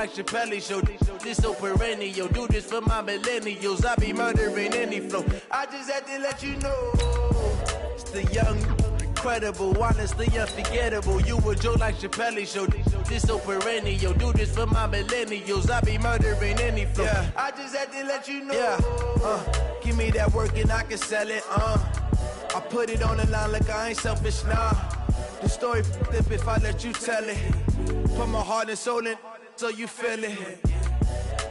like Chappelle Show. This so perennial. Do this for my millennials. I be murdering any flow. I just had to let you know. It's the young, incredible, honestly unforgettable. You a Joe like Chappelle Show. This so perennial. Do this for my millennials. I be murdering any flow. Yeah. I just had to let you know. Yeah. Give me that work and I can sell it. I put it on the line like I ain't selfish, nah. The story flip if I let you tell it. Put my heart and soul in so you feel it.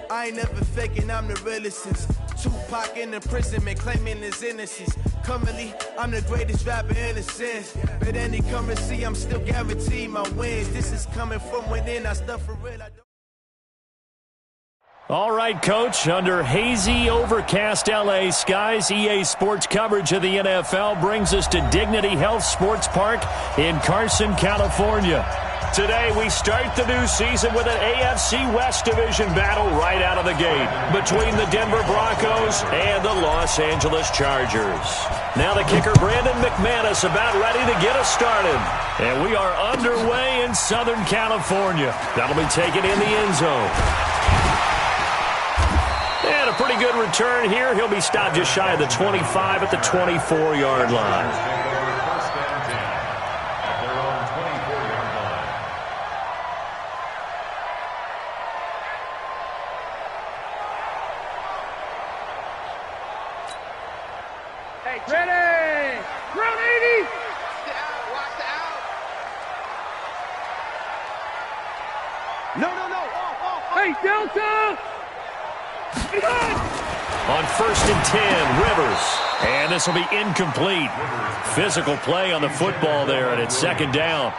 I ain't never faking, I'm the realest since Tupac in imprisonment, claiming his innocence. Currently, I'm the greatest rapper in a sense. But any currency, I'm still guaranteed my wins. This is coming from within, I stuff for real. All right, Coach, under hazy, overcast LA skies, EA Sports coverage of the NFL brings us to Dignity Health Sports Park in Carson, California. Today, we start the new season with an AFC West Division battle right out of the gate between the Denver Broncos and the Los Angeles Chargers. Now the kicker, Brandon McManus, about ready to get us started. And we are underway in Southern California. That'll be taken in the end zone. And a pretty good return here. He'll be stopped just shy of the 25 at the 24-yard line. Hey, ready! Round 80! Watch out! No! Off! Hey, Delta! On 1st and 10, Rivers. And this will be incomplete. Physical play on the football there, and it's second down.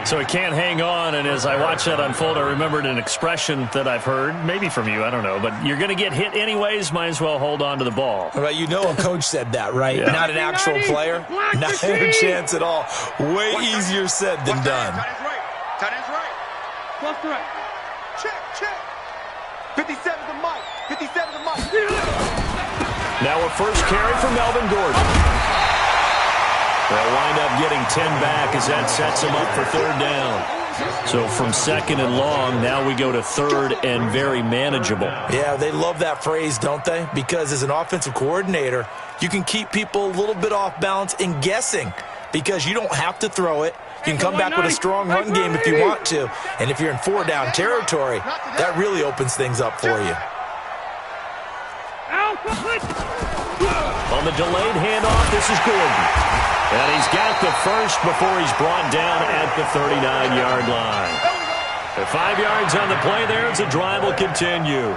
So he can't hang on, and as I watched that unfold, I remembered an expression that I've heard, maybe from you, I don't know, but you're going to get hit anyways, might as well hold on to the ball. Well, you know a coach said that, right? Yeah. Not an actual player. Not a chance at all. Way easier said than done. Tight end's right. Left right. Check. 57's the mic. 57's the mic. Now a first carry for Melvin Gordon. They'll wind up getting 10 back as that sets him up for third down. So from second and long, now we go to third and very manageable. Yeah, they love that phrase, don't they? Because as an offensive coordinator, you can keep people a little bit off balance and guessing because you don't have to throw it. You can come back with a strong run game if you want to. And if you're in four-down territory, that really opens things up for you. On the delayed handoff, this is Gordon. And he's got the first before he's brought down at the 39-yard line. The 5 yards on the play there as the drive will continue.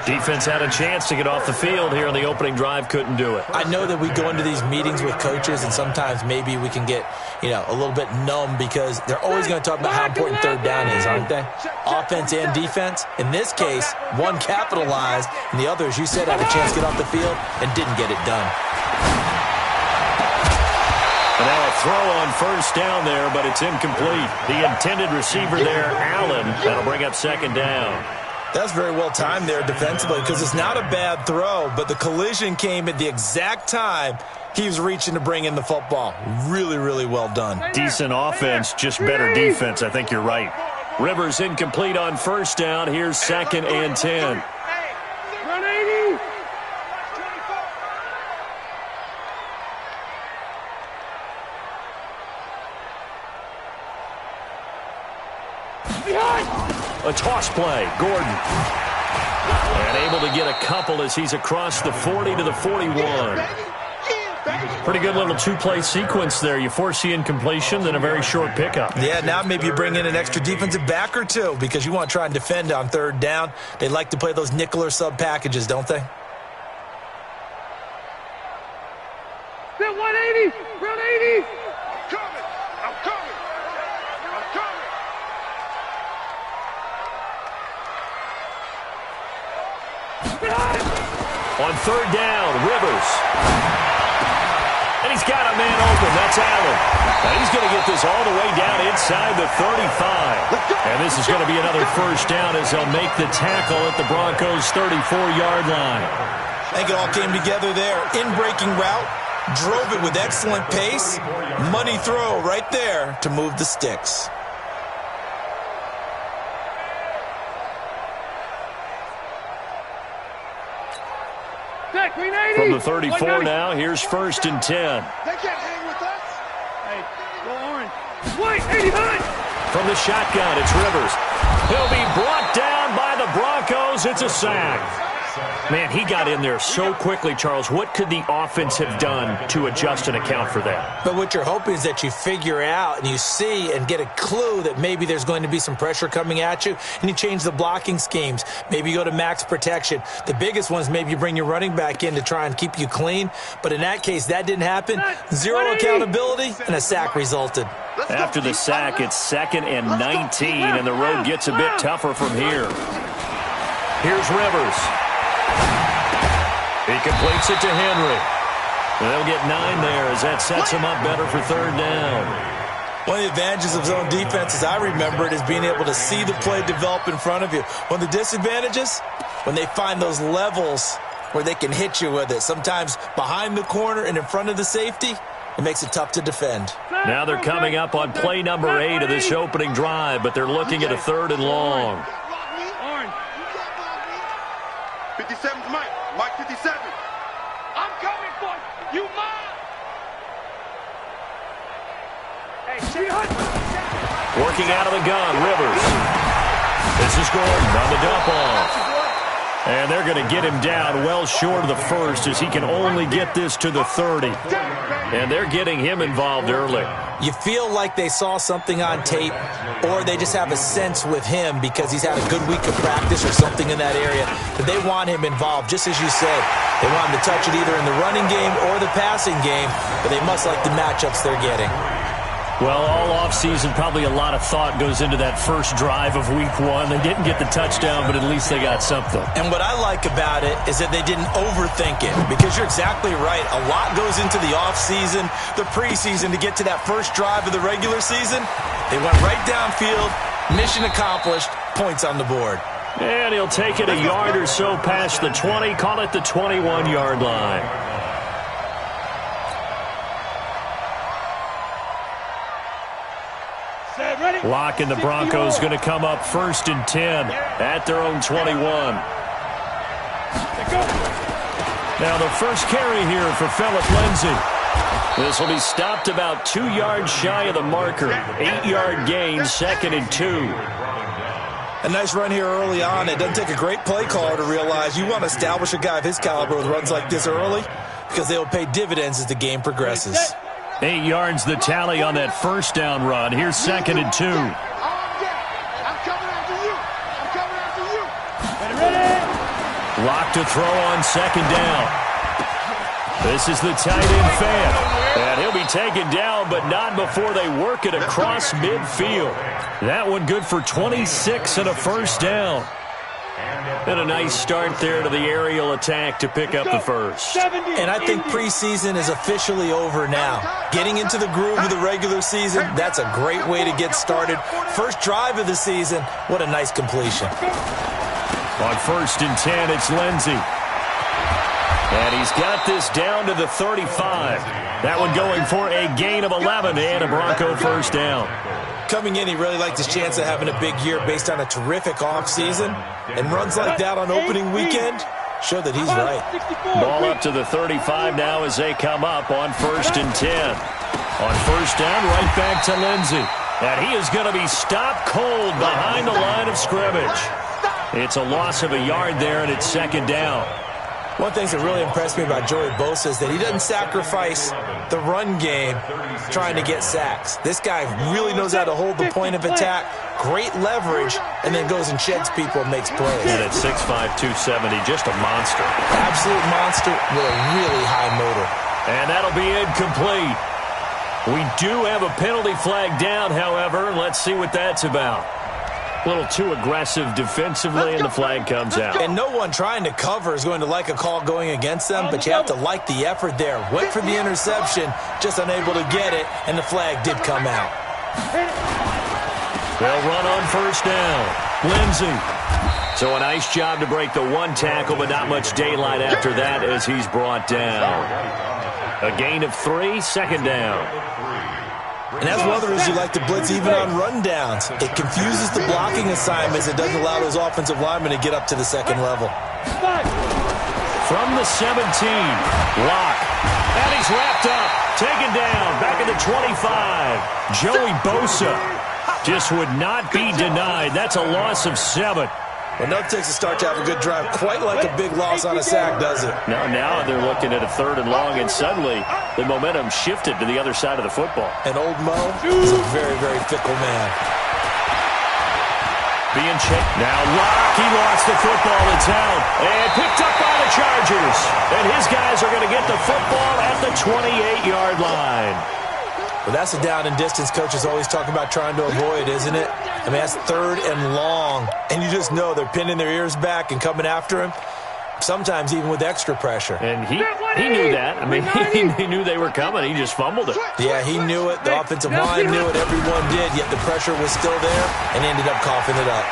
Defense had a chance to get off the field here in the opening drive, couldn't do it. I know that we go into these meetings with coaches, and sometimes maybe we can get, a little bit numb because they're always going to talk about how important third down is, aren't they? Offense and defense. In this case, one capitalized, and the other, as you said, had a chance to get off the field and didn't get it done. And now a throw on first down there, but it's incomplete. The intended receiver there, Allen, that'll bring up second down. That's very well timed there defensively because it's not a bad throw, but the collision came at the exact time he was reaching to bring in the football. Really, really well done. Decent offense, just better defense. I think you're right. Rivers incomplete on first down. Here's second and 10. Run 80! A toss play, Gordon. And able to get a couple as he's across the 40 to the 41. Pretty good little two-play sequence there. You force the incompletion, then a very short pickup. Yeah, now maybe you bring in an extra defensive back or two because you want to try and defend on third down. They like to play those nickel or sub packages, don't they? Set 180! Run 80! I'm coming! On third down, Rivers. And he's got a man open. That's Allen. And he's going to get this all the way down inside the 35. And this is going to be another first down as they'll make the tackle at the Broncos' 34-yard line. I think it all came together there. In-breaking route, drove it with excellent pace. Money throw right there to move the sticks. From the 34 now, here's 1st and 10. They can't hang with us. Hey, go orange. Wait, 89. From the shotgun, it's Rivers. He'll be brought down by the Broncos. It's a sack. Man, he got in there so quickly, Charles. What could the offense have done to adjust and account for that? But what you're hoping is that you figure out and you see and get a clue that maybe there's going to be some pressure coming at you, and you change the blocking schemes. Maybe you go to max protection. The biggest one is maybe you bring your running back in to try and keep you clean. But in that case, that didn't happen. Zero accountability, and a sack resulted. After the sack, it's 2nd and 19, and the road gets a bit tougher from here. Here's Rivers. He completes it to Henry. They'll get 9 there as that sets him up better for 3rd down. One of the advantages of zone defense, as I remember it, is being able to see the play develop in front of you. One of the disadvantages, when they find those levels where they can hit you with it, sometimes behind the corner and in front of the safety, it makes it tough to defend. Now they're coming up on play number 8 of this opening drive, but they're looking at a 3rd and long. 57's Mike. Mike 57. I'm coming for you. You mine. Hey, working out of the gun, Rivers. This is Gordon on the dump off. And they're going to get him down well short of the 1st as he can only get this to the 30. And they're getting him involved early. You feel like they saw something on tape, or they just have a sense with him because he's had a good week of practice or something in that area that they want him involved, just as you said. They want him to touch it either in the running game or the passing game, but they must like the matchups they're getting. Well, all offseason, probably a lot of thought goes into that first drive of week 1. They didn't get the touchdown, but at least they got something. And what I like about it is that they didn't overthink it, because you're exactly right. A lot goes into the offseason, the preseason, to get to that first drive of the regular season. They went right downfield, mission accomplished, points on the board. And he'll take it a yard or so past the 20, call it the 21-yard line. Lock and the Broncos going to come up 1st and 10 at their own 21. Now the first carry here for Phillip Lindsay. This will be stopped about 2 yards shy of the marker. 8-yard gain, 2nd and 2. A nice run here early on. It doesn't take a great play caller to realize you want to establish a guy of his caliber with runs like this early, because they will pay dividends as the game progresses. 8 yards the tally on that 1st down run. Here's 2nd and 2. I'm coming after you. I'm coming after you. Ready? Lock to throw on 2nd down. This is the tight end fan. And he'll be taken down, but not before they work it across midfield. That one good for 26 and a 1st down. And a nice start there to the aerial attack to pick up the 1st. And I think preseason is officially over now. Getting into the groove of the regular season, that's a great way to get started. First drive of the season, what a nice completion. On 1st and 10, it's Lindsay. And he's got this down to the 35. That one going for a gain of 11 and a Bronco 1st down. Coming in, he really liked his chance of having a big year based on a terrific offseason. And runs like that on opening weekend show that he's right. Ball up to the 35 now as they come up on 1st and 10. On 1st down, right back to Lindsay. And he is going to be stopped cold behind the line of scrimmage. It's a loss of a yard there, and it's 2nd down. One thing that really impressed me about Joey Bosa is that he doesn't sacrifice the run game trying to get sacks. This guy really knows how to hold the point of attack, great leverage, and then goes and sheds people and makes plays. And at 6'5", 270, just a monster. Absolute monster with a really high motor. And that'll be incomplete. We do have a penalty flag down, however. Let's see what that's about. A little too aggressive defensively, and the flag comes out. And no one trying to cover is going to like a call going against them, but you have to like the effort there. Went for the interception, just unable to get it, and the flag did come out. They'll run on 1st down. Lindsay. So a nice job to break the 1 tackle, but not much daylight after that as he's brought down. A gain of 3, 2nd down. And that's one of the reasons you like to blitz even on rundowns. It confuses the blocking assignments. It doesn't allow those offensive linemen to get up to the 2nd level. from the 17. Lock. And he's wrapped up. Taken down. Back at the 25. Joey Bosa just would not be denied. That's a loss of 7. Well, nothing takes a start to have a good drive, quite like a big loss on a sack, does it? No, now they're looking at a 3rd and long, and suddenly the momentum shifted to the other side of the football. And old Mo is a very, very fickle man. Being checked. Now Lock, he lost the football. It's out. And picked up by the Chargers. And his guys are going to get the football at the 28-yard line. Well, that's the down and distance coaches always talk about trying to avoid, isn't it? I mean, that's 3rd and long. And you just know they're pinning their ears back and coming after him, sometimes even with extra pressure. And he knew that. I mean, he knew they were coming. He just fumbled it. Yeah, he knew it. The offensive line knew it. Everyone did, yet the pressure was still there and ended up coughing it up.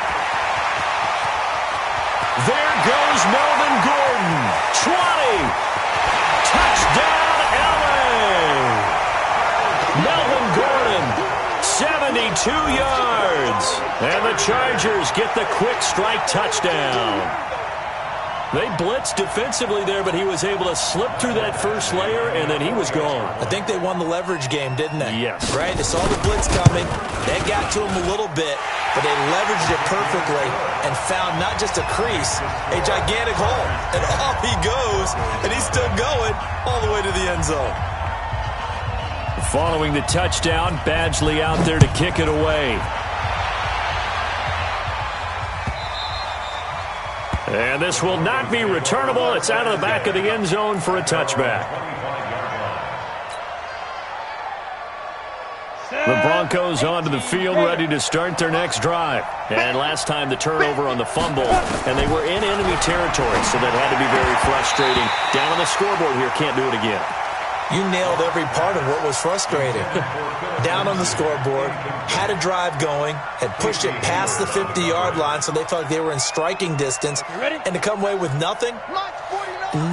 There goes Melvin Gordon. 20. Touchdown, L.A. Melvin Gordon, 72 yards. And the Chargers get the quick strike touchdown. They blitzed defensively there, but he was able to slip through that first layer, and then he was gone. I think they won the leverage game, didn't they? Yes. Right? They saw the blitz coming. They got to him a little bit, but they leveraged it perfectly and found not just a crease, a gigantic hole. And off he goes, and he's still going all the way to the end zone. Following the touchdown, Badgley out there to kick it away. And this will not be returnable. It's out of the back of the end zone for a touchback. The Broncos onto the field, ready to start their next drive. And last time the turnover on the fumble, and they were in enemy territory, so that had to be very frustrating. Down on the scoreboard here, can't do it again. You nailed every part of what was frustrating. Down on the scoreboard, had a drive going, had pushed it past the 50-yard line, so they felt like they were in striking distance, and to come away with nothing,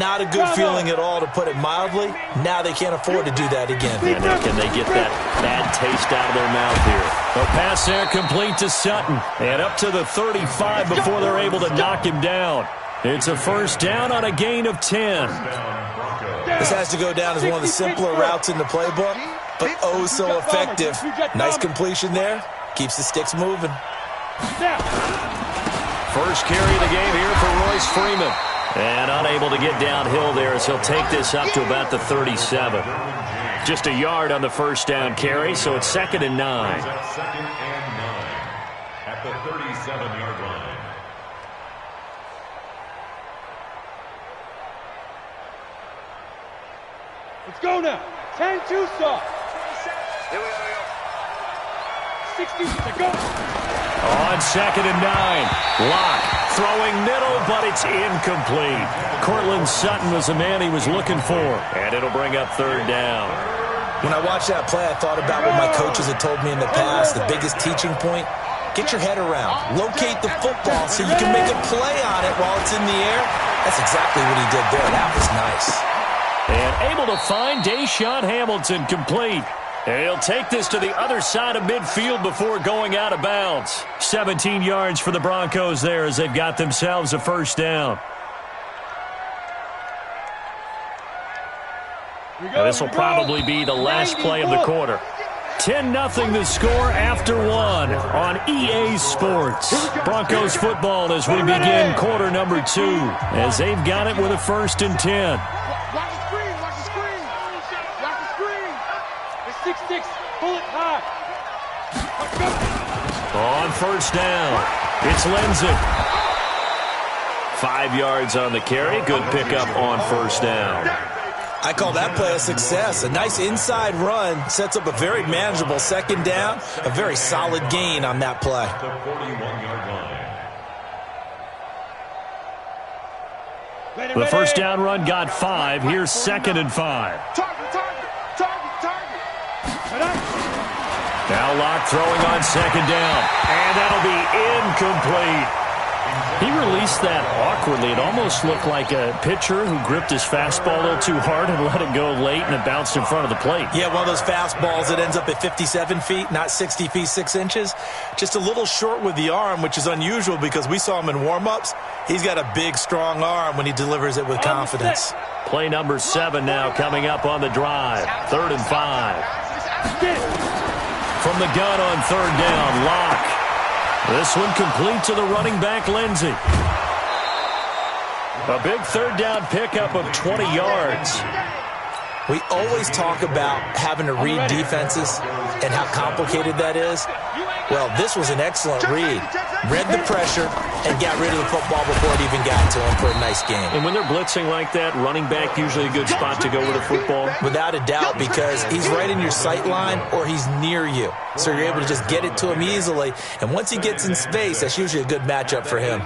not a good feeling at all, to put it mildly. Now they can't afford to do that again. And can they get that bad taste out of their mouth here? A pass there complete to Sutton, and up to the 35 before they're able to knock him down. It's a first down on a gain of 10. This has to go down as one of the simpler routes in the playbook, but oh so effective. Nice completion there. Keeps the sticks moving. First carry of the game here for Royce Freeman. And unable to get downhill there as he'll take this up to about the 37. Just a yard on the first down carry, so it's 2nd and 9. Second and 9 at the 37-yard line. Let's go now. 10-2 stop. Here we go. 60 to go. On 2nd and 9. Lock throwing middle, but it's incomplete. Cortland Sutton was the man he was looking for. And it'll bring up 3rd down. When I watched that play, I thought about what my coaches had told me in the past. The biggest teaching point, get your head around. Locate the football so you can make a play on it while it's in the air. That's exactly what he did there. That was nice. And able to find Deshaun Hamilton complete. And he'll take this to the other side of midfield before going out of bounds. 17 yards for the Broncos there as they've got themselves a first down. This will probably be the last play of the quarter. 10-0 the score after 1 on EA Sports. Broncos football as we begin quarter number 2 as they've got it with a 1st and 10. Watch the screen. Watch the screen. Watch the screen. It's 6-6. Pull it high. On first down, it's Lindsay. 5 yards on the carry. Good pickup on first down. I call that play a success. A nice inside run sets up a very manageable 2nd down. A very solid gain on that play. The 41-yard line. The first down run got 5. Here's 2nd and 5. Target. Now Lock throwing on 2nd down. And that'll be incomplete. He released that awkwardly. It almost looked like a pitcher who gripped his fastball a little too hard and let it go late, and it bounced in front of the plate. Yeah, one of those fastballs that ends up at 57 feet, not 60 feet, 6 inches. Just a little short with the arm, which is unusual because we saw him in warm-ups. He's got a big, strong arm when he delivers it with confidence. Play number 7 now coming up on the drive. 3rd and 5. From the gun on 3rd down, Locke. This one complete to the running back, Lindsey. A big 3rd down pickup of 20 yards. We always talk about having to read defenses and how complicated that is. Well, this was an excellent read. Read the pressure and got rid of the football before it even got to him for a nice game. And when they're blitzing like that, running back usually a good spot to go with a football? Without a doubt, because he's right in your sight line or he's near you. So you're able to just get it to him easily. And once he gets in space, that's usually a good matchup for him.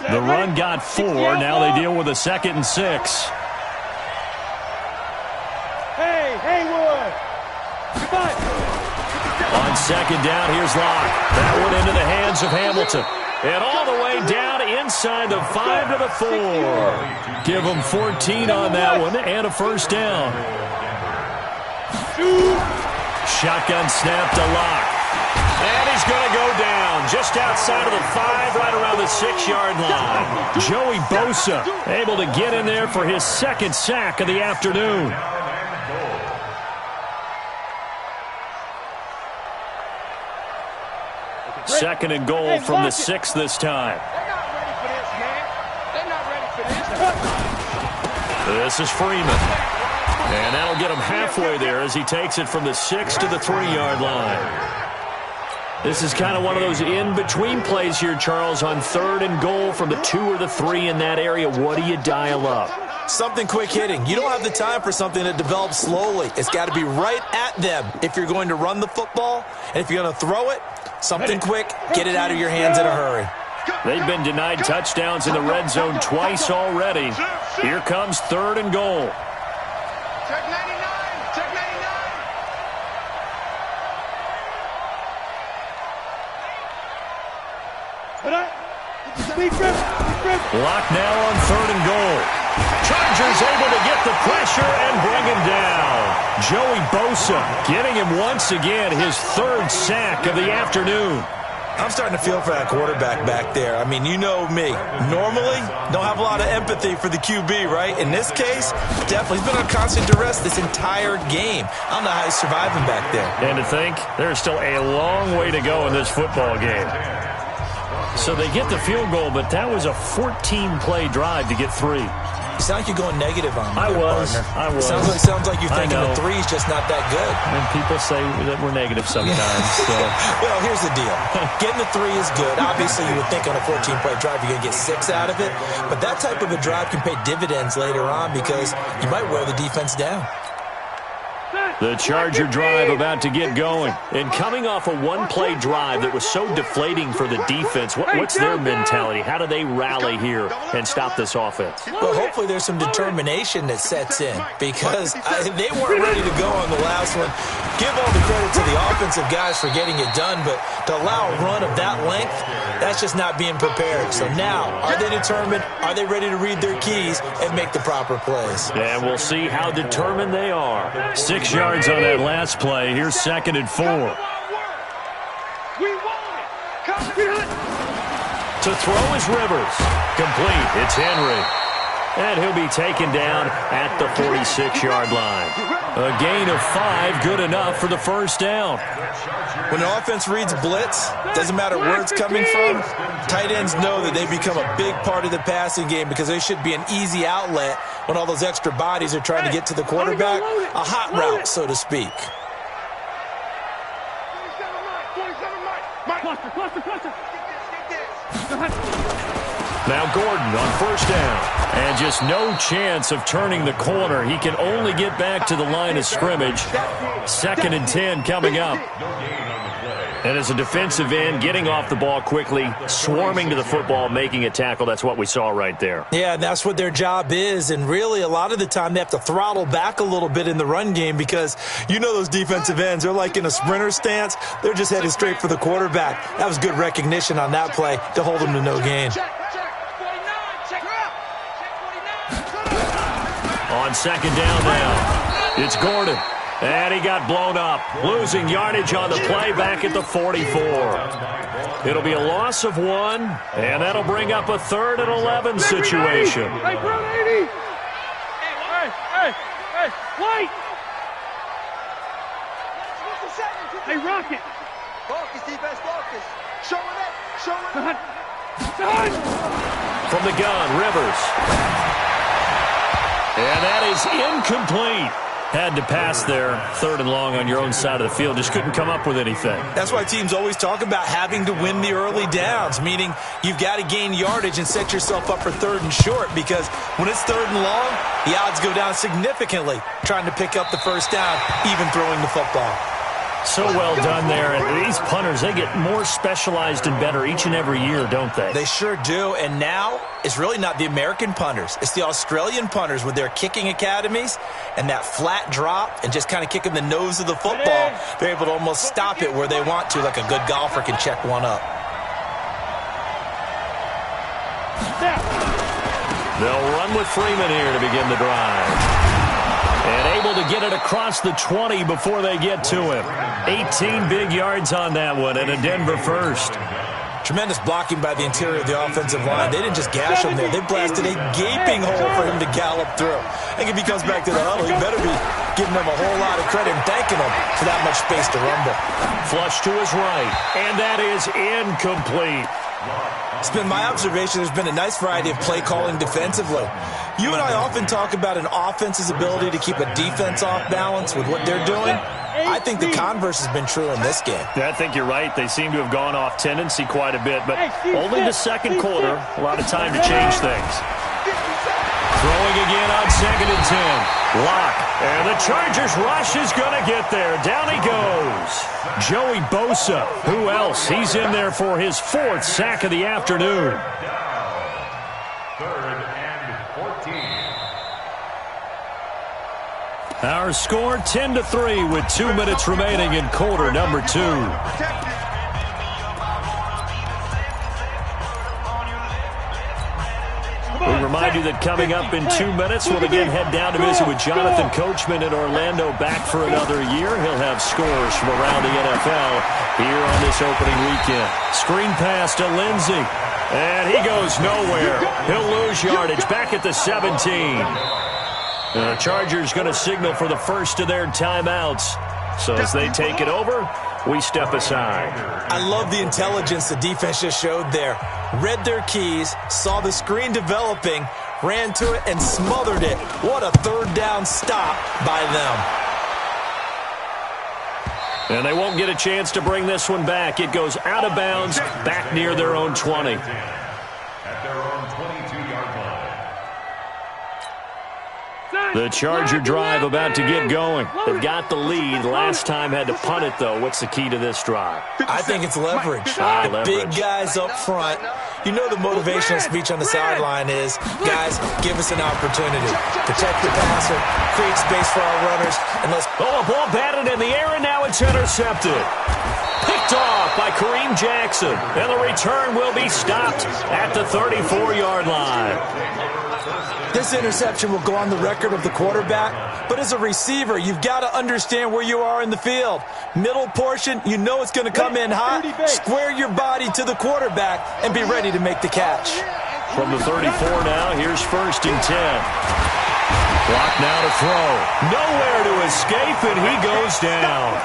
The run got 4. Now they deal with a 2nd and 6. Hey, Haywood! Goodbye! On 2nd down, here's Locke. That one into the hands of Hamilton. And all the way down inside the 5 to the 4. Give him 14 on that one and a 1st down. Shotgun snap to Locke. And he's going to go down just outside of the 5, right around the 6-yard line. Joey Bosa able to get in there for his 2nd sack of the afternoon. Second and goal from the 6 this time. They're not ready for this, man. They're not ready for this. This is Freeman. And that'll get him halfway there as he takes it from the 6 to the 3-yard line. This is kind of one of those in-between plays here, Charles, on 3rd and goal from the 2 or the 3 in that area. What do you dial up? Something quick hitting. You don't have the time for something that develops slowly. It's got to be right at them if you're going to run the football. And if you're going to throw it, something quick, get it out of your hands in a hurry. They've been denied touchdowns in the red zone twice already. Here comes 3rd and goal. Check 99! Check 99! Lock now on 3rd and goal. Chargers able to get the pressure and bring him down. Joey Bosa getting him once again his 3rd sack of the afternoon. I'm starting to feel for that quarterback back there. I mean, you know me. Normally, don't have a lot of empathy for the QB, right? In this case, definitely. He's been on constant duress this entire game. I don't know how he's surviving back there. And to think, there's still a long way to go in this football game. So they get the field goal, but that was a 14-play drive to get 3. You sound like you're going negative on me. I was. Sounds like you're thinking the 3's just not that good. And people say that we're negative sometimes. So. Well, here's the deal. Getting the 3 is good. Obviously, you would think on a 14-play drive you're going to get 6 out of it. But that type of a drive can pay dividends later on because you might wear the defense down. The Charger drive about to get going. And coming off a one-play drive that was so deflating for the defense, what's their mentality? How do they rally here and stop this offense? Well, hopefully there's some determination that sets in because they weren't ready to go on the last one. Give all the credit to the offensive guys for getting it done, but to allow a run of that length, that's just not being prepared. So now, are they determined? Are they ready to read their keys and make the proper plays? And we'll see how determined they are. 6 yards on that last play. Here's 2nd and 4. We want it. Come to throw is Rivers. Complete. It's Henry. And he'll be taken down at the 46-yard line. A gain of 5, good enough for the 1st down. When an offense reads blitz, doesn't matter where it's coming from, tight ends know that they become a big part of the passing game because they should be an easy outlet when all those extra bodies are trying to get to the quarterback. A hot route, so to speak. 27 Cluster. Now Gordon on 1st down. And just no chance of turning the corner. He can only get back to the line of scrimmage. 2nd and 10 coming up. No gain on the play. And as a defensive end, getting off the ball quickly, swarming to the football, making a tackle, that's what we saw right there. Yeah, and that's what their job is. And really, a lot of the time, they have to throttle back a little bit in the run game because you know those defensive ends, they're like in a sprinter stance. They're just headed straight for the quarterback. That was good recognition on that play to hold them to no gain. On second down now, it's Gordon. And he got blown up, losing yardage on the play back at the 44. It'll be a loss of 1, and that'll bring up a 3rd and 11 situation. Hey, White! Hey, Rocket! Focus, defense, focus. Showing it, showing it. From the gun, Rivers. And that is incomplete. Had to pass there, 3rd and long on your own side of the field. Just couldn't come up with anything. That's why teams always talk about having to win the early downs, meaning you've got to gain yardage and set yourself up for 3rd and short, because when it's 3rd and long, the odds go down significantly trying to pick up the first down, even throwing the football. So well done there. And these punters, they get more specialized and better each and every year, don't they? They sure do. And now it's really not the American punters. It's the Australian punters with their kicking academies and that flat drop and just kind of kicking the nose of the football. They're able to almost stop it where they want to, like a good golfer can check one up. They'll run with Freeman here to begin the drive. And able to get it across the 20 before they get to him. 18 big yards on that one, and a Denver first. Tremendous blocking by the interior of the offensive line. They didn't just gash him there. They blasted a gaping hole for him to gallop through. I think if he comes back to the huddle, he better be giving them a whole lot of credit and thanking them for that much space to rumble. Flush to his right, and that is incomplete. It's been my observation there's been a nice variety of play calling defensively. You and I often talk about an offense's ability to keep a defense off balance with what they're doing. I think the converse has been true in this game. Yeah, I think you're right. They seem to have gone off tendency quite a bit, but only the second quarter. A lot of time to change things. Throwing again on 2nd and 10. Lock. And the Chargers rush is going to get there. Down he goes. Joey Bosa. Who else? He's in there for his 4th sack of the afternoon. 3rd and 14. Our score 10-3 with 2 minutes remaining in quarter number 2. We remind you that coming up in 2 minutes, we'll again head down to visit with Jonathan Coachman in Orlando, back for another year. He'll have scores from around the NFL here on this opening weekend. Screen pass to Lindsey, and he goes nowhere. He'll lose yardage back at the 17. The Chargers going to signal for the first of their timeouts. So as they take it over, we step aside. I love the intelligence the defense just showed there. Read their keys, saw the screen developing, ran to it, and smothered it. What a 3rd down stop by them. And they won't get a chance to bring this one back. It goes out of bounds, back near their own 20. At their own 22-yard line. The Charger drive about to get going. They've got the lead. Last time had to punt it, though. What's the key to this drive? I think it's leverage. The big guys up front. You know the motivational speech on the sideline is, guys, give us an opportunity. Protect the passer, create space for our runners, and let's... Oh, a ball batted in the air, and now it's intercepted. Picked off by Kareem Jackson. And the return will be stopped at the 34-yard line. This interception will go on the record of the quarterback, but as a receiver, you've got to understand where you are in the field. Middle portion, you know it's going to come in hot. Square your body to the quarterback and be ready to make the catch. From the 34 now, here's 1st and 10. Clock now to throw. Nowhere to escape, and he goes down.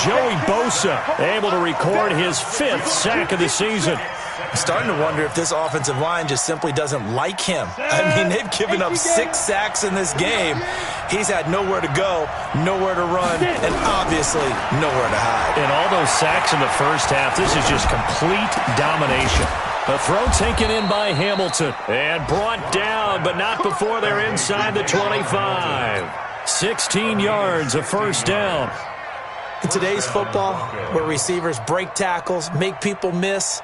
Joey Bosa able to record his 5th sack of the season. I'm starting to wonder if this offensive line just simply doesn't like him. I mean, they've given up 6 sacks in this game. He's had nowhere to go, nowhere to run, and obviously nowhere to hide. And all those sacks in the first half, this is just complete domination. A throw taken in by Hamilton and brought down, but not before they're inside the 25. 16 yards, a 1st down. In today's football, where receivers break tackles, make people miss,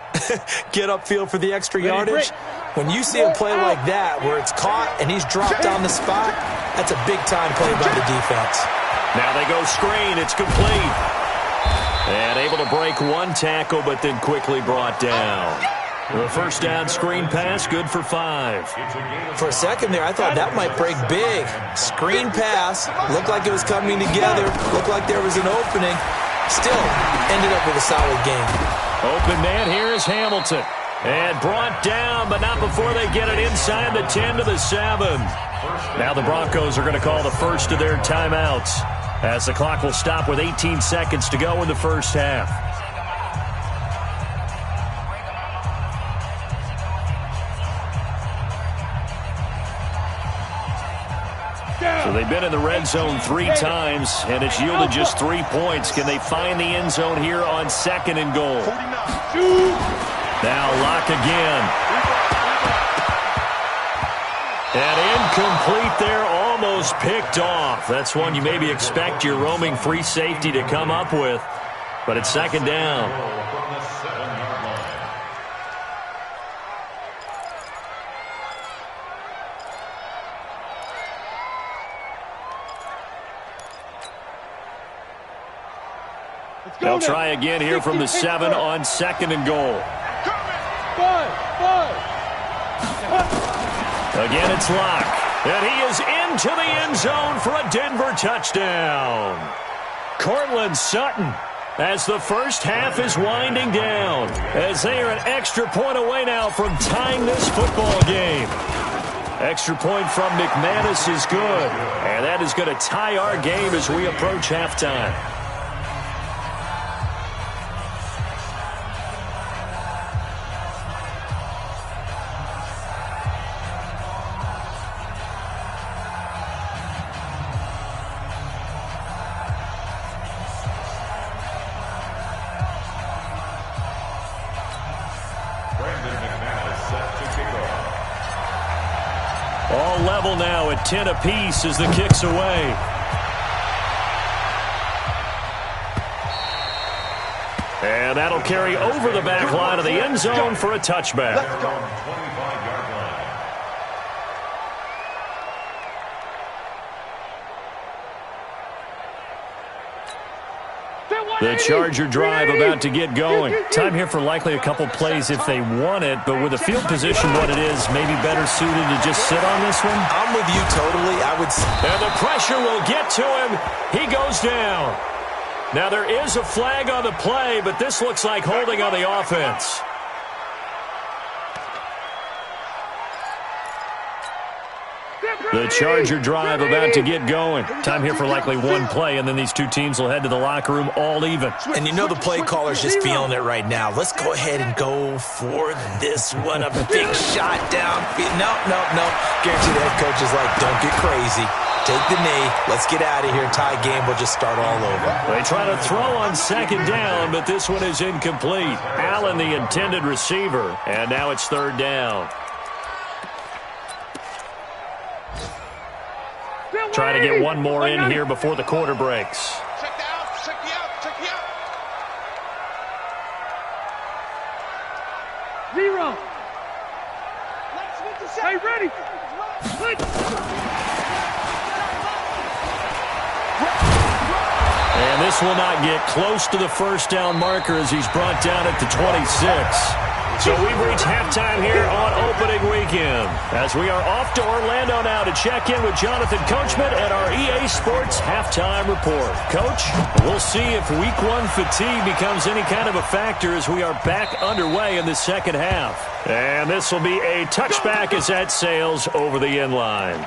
get upfield for the extra yardage, when you see a play like that where it's caught and he's dropped on the spot, that's a big-time play by the defense. Now they go screen. It's complete. And able to break one tackle, but then quickly brought down. The first down screen pass, good for 5. For a second there, I thought that might break big. Screen pass, looked like it was coming together, looked like there was an opening. Still, ended up with a solid game. Open man here is Hamilton. And brought down, but not before they get it inside the 10 to the 7. Now the Broncos are going to call the first of their timeouts, as the clock will stop with 18 seconds to go in the first half. So they've been in the red zone 3 times, and it's yielded just 3 points. Can they find the end zone here on 2nd and goal? Now lock again. And incomplete there, almost picked off. That's one you maybe expect your roaming free safety to come up with, but it's 2nd down. They'll try again here from the 7 on 2nd and goal. Again, it's Locke. And he is into the end zone for a Denver touchdown. Cortland Sutton, as the first half is winding down, as they are an extra point away now from tying this football game. Extra point from McManus is good, and that is going to tie our game as we approach halftime. All level now at 10 apiece as the kick's away. And that'll carry over the back line of the end zone for a touchback. Let's go. The Charger drive about to get going. Time here for likely a couple plays if they want it, but with the field position what it is, maybe better suited to just sit on this one? I'm with you totally. And the pressure will get to him. He goes down. Now there is a flag on the play, but this looks like holding on the offense. The Charger drive about to get going. Time here for likely one play, and then these two teams will head to the locker room all even. And you know the play caller's just feeling it right now. Let's go ahead and go for this one. A big shot down. No. Guarantee the head coach is like, don't get crazy. Take the knee. Let's get out of here. Tie game. We'll just start all over. They try to throw on 2nd down, but this one is incomplete. Allen, the intended receiver, and now it's 3rd down. Trying to get one more in here before the quarter breaks. Check the out, check the out, check the out. 0. Hey, ready. And this will not get close to the first down marker as he's brought down at the 26. So we've reached halftime here on opening weekend, as we are off to Orlando now to check in with Jonathan Coachman at our EA Sports Halftime Report. Coach, we'll see if Week 1 fatigue becomes any kind of a factor as we are back underway in the second half. And this will be a touchback as that sails over the end line.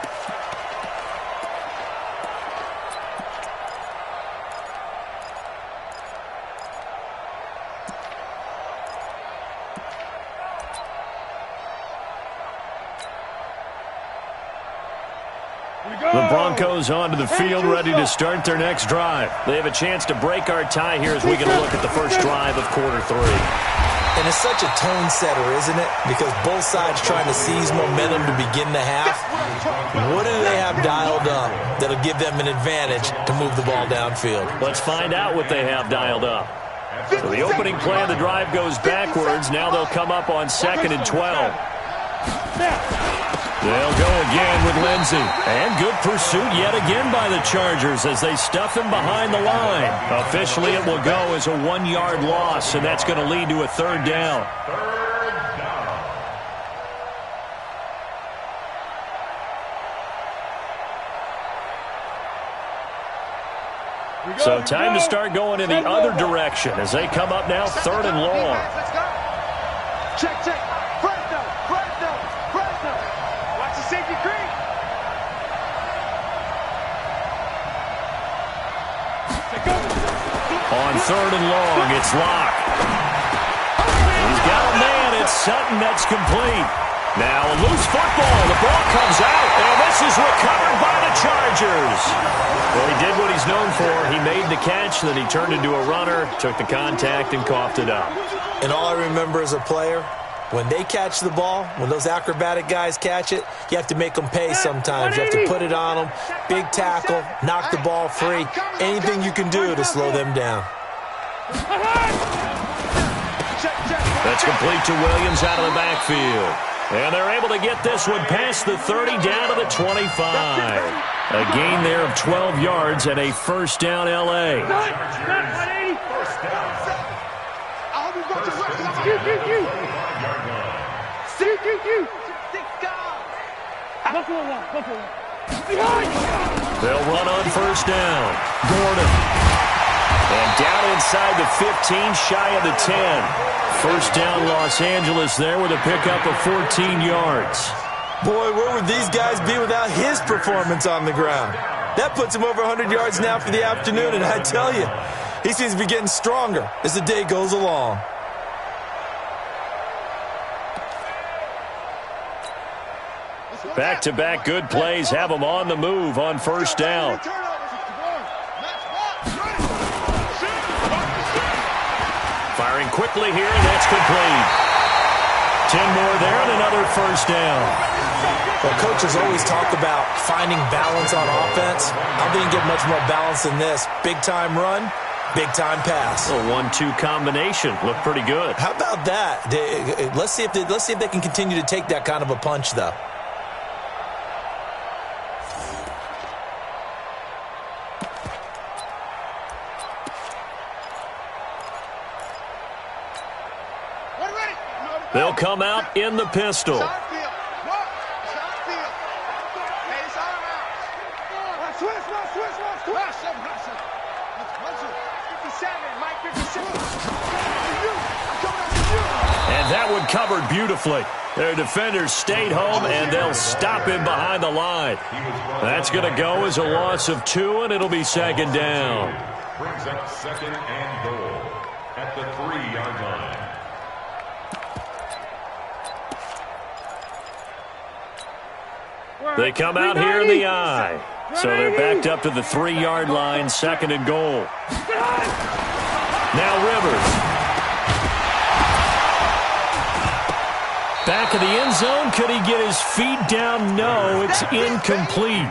The Broncos onto the field, ready to start their next drive. They have a chance to break our tie here as we get a look at the first drive of quarter 3. And it's such a tone setter, isn't it? Because both sides trying to seize momentum to begin the half. What do they have dialed up that'll give them an advantage to move the ball downfield? Let's find out what they have dialed up. So the opening play of the drive goes backwards. Now they'll come up on 2nd and 12. They'll go again with Lindsey. And good pursuit yet again by the Chargers as they stuff him behind the line. Officially, it will go as a 1-yard loss, and that's going to lead to a 3rd down. So time to start going in the other direction as they come up now 3rd and long. Check, check. Fresno. Watch the safety creep. On 3rd and long, it's Locke. He's got a man. It's Sutton that's complete. Now a loose football. The ball comes out, and this is recovered by the Chargers. Well, he did what he's known for. He made the catch, then he turned into a runner, took the contact, and coughed it up. And all I remember as a player, when they catch the ball, when those acrobatic guys catch it, you have to make them pay sometimes. You have to put it on them. Big tackle, knock the ball free. Anything you can do to slow them down. That's complete to Williams out of the backfield. And they're able to get this one past the 30 down to the 25. A gain there of 12 yards and a 1st down L.A. They'll run on 1st down. Gordon. And down inside the 15, shy of the 10. 1st down Los Angeles there with a pickup of 14 yards. Boy, where would these guys be without his performance on the ground? That puts him over 100 yards now for the afternoon, and I tell you, he seems to be getting stronger as the day goes along. Back-to-back good plays have them on the move on 1st down. Firing quickly here, and that's complete. 10 more there and another 1st down. Well, coaches always talk about finding balance on offense. I didn't get much more balance than this. Big-time run, big-time pass. A 1-2 combination. Looked pretty good. How about that? Let's see if they can continue to take that kind of a punch, though. They'll come out in the pistol. And that one covered beautifully. Their defenders stayed home, and they'll stop him behind the line. That's going to go as a loss of 2, and it'll be 2nd down. Brings up 2nd and goal at the 3-yard line. They come out here in the eye. So they're backed up to the 3-yard line, 2nd and goal. Now Rivers. Back of the end zone. Could he get his feet down? No, it's incomplete.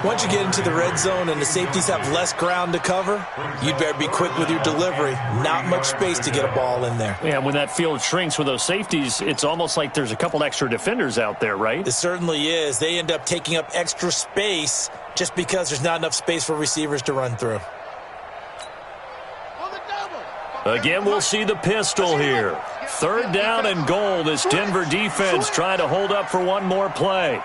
Once you get into the red zone and the safeties have less ground to cover, you'd better be quick with your delivery. Not much space to get a ball in there. Yeah, when that field shrinks with those safeties, it's almost like there's a couple extra defenders out there, right? It certainly is. They end up taking up extra space just because there's not enough space for receivers to run through. Again, we'll see the pistol here. 3rd down and goal. This Denver defense trying to hold up for one more play.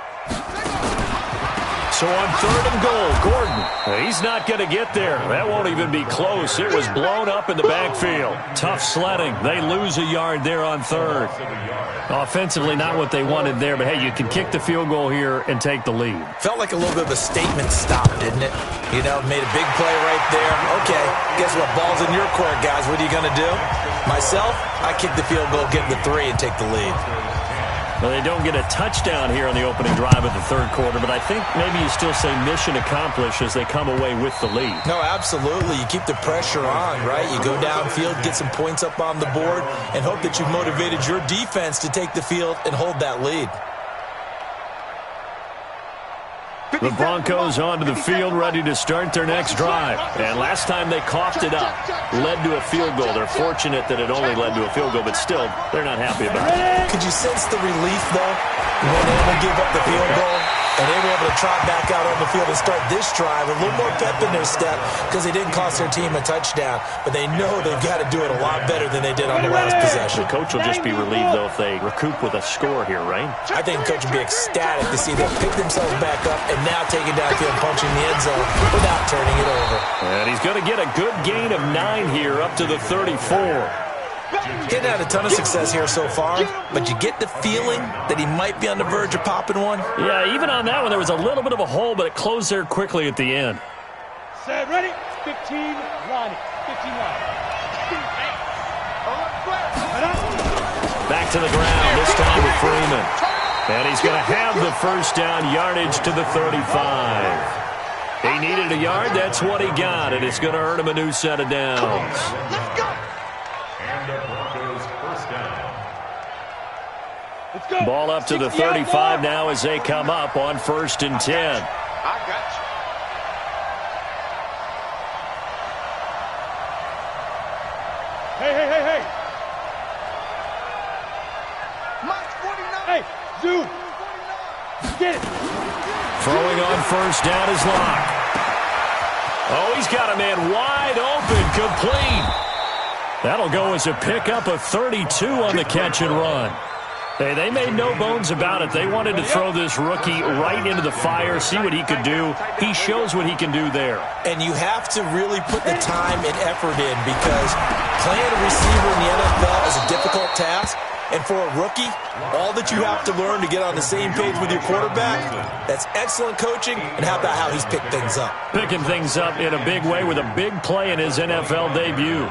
So on 3rd and goal, Gordon, he's not going to get there. That won't even be close. It was blown up in the backfield. Tough sledding. They lose a yard there on 3rd. Offensively, not what they wanted there, but hey, you can kick the field goal here and take the lead. Felt like a little bit of a statement stop, didn't it? You know, made a big play right there. Okay, guess what? Ball's in your court, guys. What are you going to do? Myself, I kick the field goal, get the 3, and take the lead. Well, they don't get a touchdown here on the opening drive of the third quarter, but I think maybe you still say mission accomplished as they come away with the lead. No, absolutely. You keep the pressure on, right? You go downfield, get some points up on the board, and hope that you've motivated your defense to take the field and hold that lead. The Broncos onto the field, ready to start their next drive. And last time they coughed it up, led to a field goal. They're fortunate that it only led to a field goal, but still, they're not happy about it. Could you sense the relief, though, when they able to give up the field goal? And they were able to trot back out on the field and start this drive with a little more pep in their step because they didn't cost their team a touchdown. But they know they've got to do it a lot better than they did on the last possession. The coach will just be relieved, though, if they recoup with a score here, right? I think the coach will be ecstatic to see them pick themselves back up and now take it downfield, punching the end zone without turning it over. And he's going to get a good gain of 9 here up to the 34. Getting had a ton of success here so far, but you get the feeling that he might be on the verge of popping one. Yeah, even on that one, there was a little bit of a hole, but it closed there quickly at the end. Set, ready? 15, Ronnie. 15, Ronnie. Back to the ground, this time with Freeman. And he's going to have the first down, yardage to the 35. He needed a yard, that's what he got, and it's going to earn him a new set of downs. Let's go. And the Broncos first down. Let's go. Ball up to the 35 now as they come up on 1st and 10. I got you. Hey. Mike 49. Hey, Zoo. Get it. Throwing on 1st down is Locke. Oh, he's got a man wide open, complete. That'll go as a pickup of 32 on the catch and run. Hey, they made no bones about it. They wanted to throw this rookie right into the fire, see what he could do. He shows what he can do there. And you have to really put the time and effort in because playing a receiver in the NFL is a difficult task. And for a rookie, all that you have to learn to get on the same page with your quarterback, that's excellent coaching. And how about how he's picked things up? Picking things up in a big way with a big play in his NFL debut.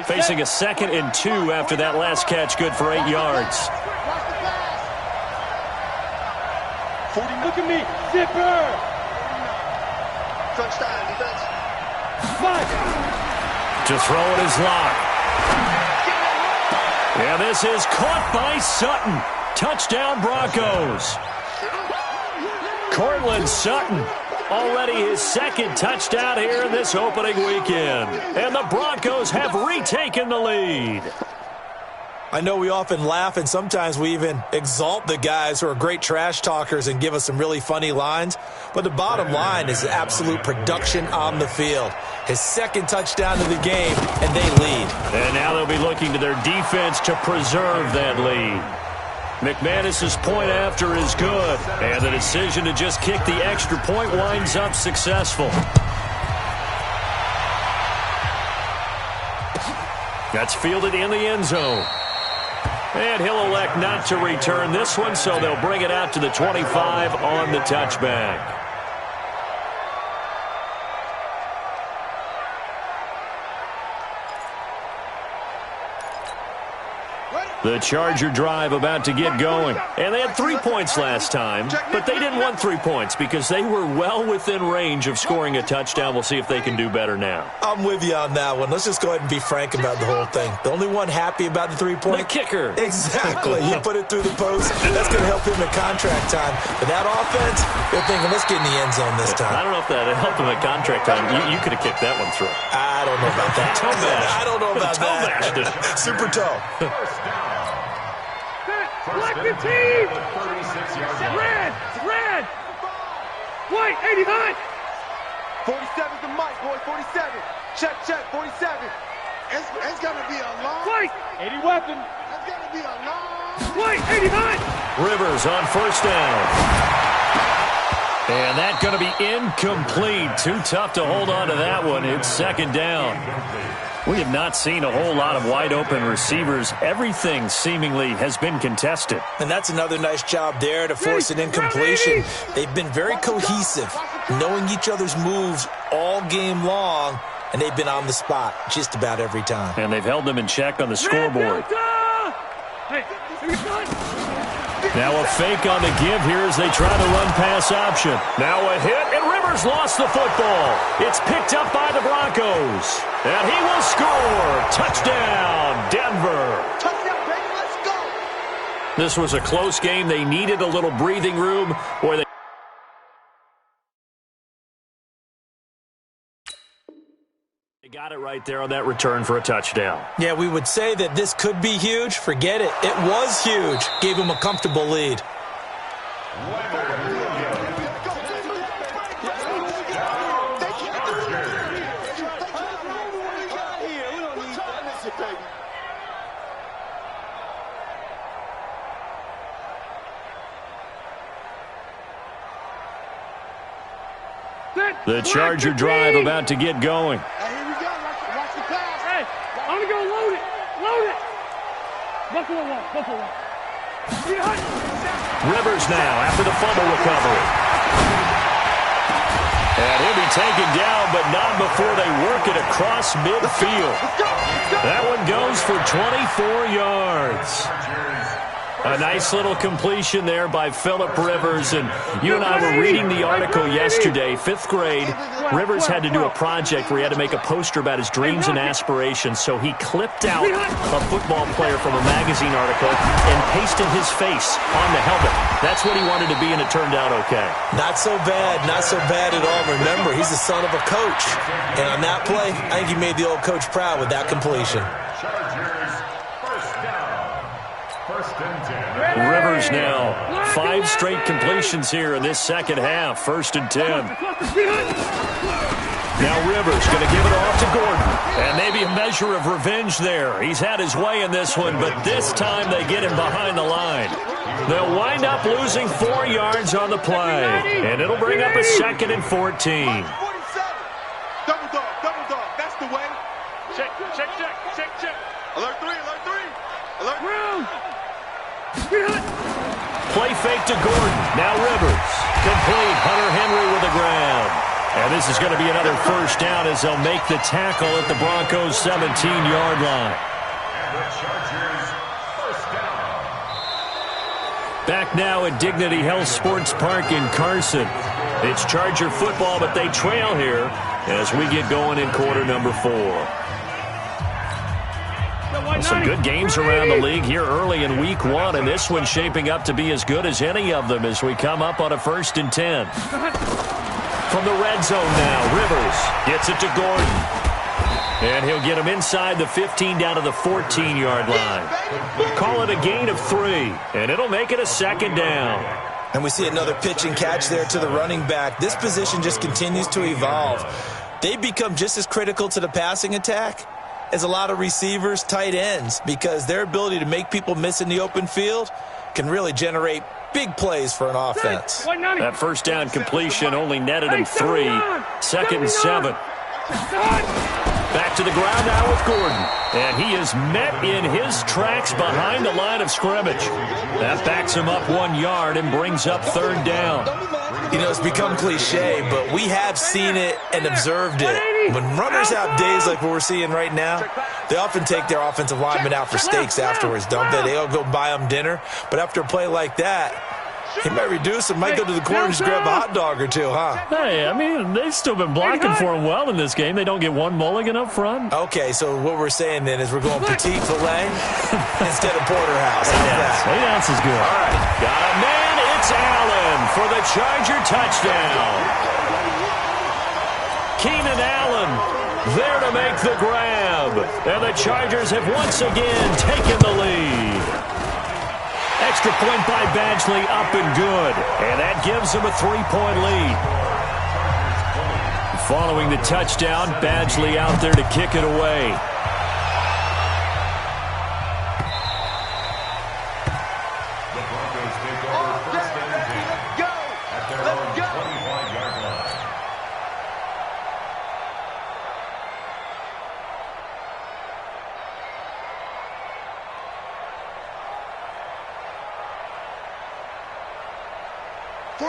Facing a 2nd and 2 after that last catch, good for 8 yards. 40, look at me, zipper. Touchdown, defense. To throw it is Locke. Yeah, this is caught by Sutton. Touchdown, Broncos. Cortland Sutton. Already his 2nd touchdown here in this opening weekend. And the Broncos have retaken the lead. I know we often laugh and sometimes we even exalt the guys who are great trash talkers and give us some really funny lines. But the bottom line is absolute production on the field. His 2nd touchdown of the game, and they lead. And now they'll be looking to their defense to preserve that lead. McManus's point after is good, and the decision to just kick the extra point winds up successful. That's fielded in the end zone. And he'll elect not to return this one, so they'll bring it out to the 25 on the touchback. The Charger drive about to get going. And they had 3 points last time, but they didn't want 3 points because they were well within range of scoring a touchdown. We'll see if they can do better now. I'm with you on that one. Let's just go ahead and be frank about the whole thing. The only one happy about the 3-point? The kicker. Exactly. You put it through the post. That's going to help him at contract time. But that offense, they're thinking, let's get in the end zone this time. I don't know if that helped him at contract time. You could have kicked that one through. I don't know about that. Toe bash. I don't know about that. Super toe. First down. Black 15! Red! White, 89! 47's the mic, boy, 47. Check, 47. It's gonna be a long... White, 80 weapon. It's gonna be a long... White, 89! Rivers on 1st down. And that's going to be incomplete. Too tough to hold on to that one. It's 2nd down. We have not seen a whole lot of wide-open receivers. Everything seemingly has been contested. And that's another nice job there to force an incompletion. They've been very cohesive, knowing each other's moves all game long, and they've been on the spot just about every time. And they've held them in check on the scoreboard. Hey, Now a fake on the give here as they try to run pass option. Now a hit, and Rivers lost the football. It's picked up by the Broncos. And he will score. Touchdown, Denver. Touchdown, baby, let's go. This was a close game. They needed a little breathing room where they got it right there on that return for a touchdown. Yeah, we would say that this could be huge. Forget it. It was huge. Gave him a comfortable lead. The Charger drive about to get going. Hey, here we go. Watch the pass. Hey, I'm going to go load it. Load it. Buffalo one. Rivers now after the fumble recovery. And he'll be taken down, but not before they work it across midfield. That one goes for 24 yards. A nice little completion there by Phillip Rivers. And you and I were reading the article yesterday, 5th grade. Rivers had to do a project where he had to make a poster about his dreams and aspirations. So he clipped out a football player from a magazine article and pasted his face on the helmet. That's what he wanted to be, and it turned out okay. Not so bad. Not so bad at all. Remember, he's the son of a coach. And on that play, I think he made the old coach proud with that completion. Rivers now 5 straight completions here in this second half. 1st and 10. Now Rivers going to give it off to Gordon. And maybe a measure of revenge there. He's had his way in this one, but this time they get him behind the line. They'll wind up losing 4 yards on the play. And it'll bring up a 2nd and 14. Double dog. That's the way. Check. Alert 3. Alert. Room. Play fake to Gordon. Now Rivers. Complete. Hunter Henry with the ground. And this is going to be another 1st down as they'll make the tackle at the Broncos' 17-yard line. And the Chargers, 1st down. Back now at Dignity Health Sports Park in Carson. It's Charger football, but they trail here as we get going in quarter number 4. Some good games around the league here early in week 1, and this one's shaping up to be as good as any of them as we come up on a 1st and 10. From the red zone now, Rivers gets it to Gordon. And he'll get him inside the 15 down to the 14-yard line. Call it a gain of 3, and it'll make it a 2nd down. And we see another pitch and catch there to the running back. This position just continues to evolve. They've become just as critical to the passing attack as a lot of receivers, tight ends, because their ability to make people miss in the open field can really generate big plays for an offense. That 1st down completion only netted him 3. 2nd and 7. Back to the ground now with Gordon. And he is met in his tracks behind the line of scrimmage. That backs him up 1 yard and brings up 3rd down. You know, it's become cliche, but we have seen it and observed it. When runners have days like what we're seeing right now, they often take their offensive linemen out for steaks afterwards, don't they? They'll go buy them dinner. But after a play like that, he might reduce and might go to the corner and just grab a hot dog or two, huh? Hey, I mean, they've still been blocking for him well in this game. They don't get one mulligan up front. Okay, so what we're saying then is we're going petite filet instead of porterhouse. How's that? 8 ounces is good. All right. Got a man. It's Allen for the Charger touchdown. Keenan Allen there to make the grab. And the Chargers have once again taken the lead. Extra point by Badgley, up and good. And that gives them a 3-point lead. Following the touchdown, Badgley out there to kick it away. The Broncos take over 1st and 10 at their own 25-yard line.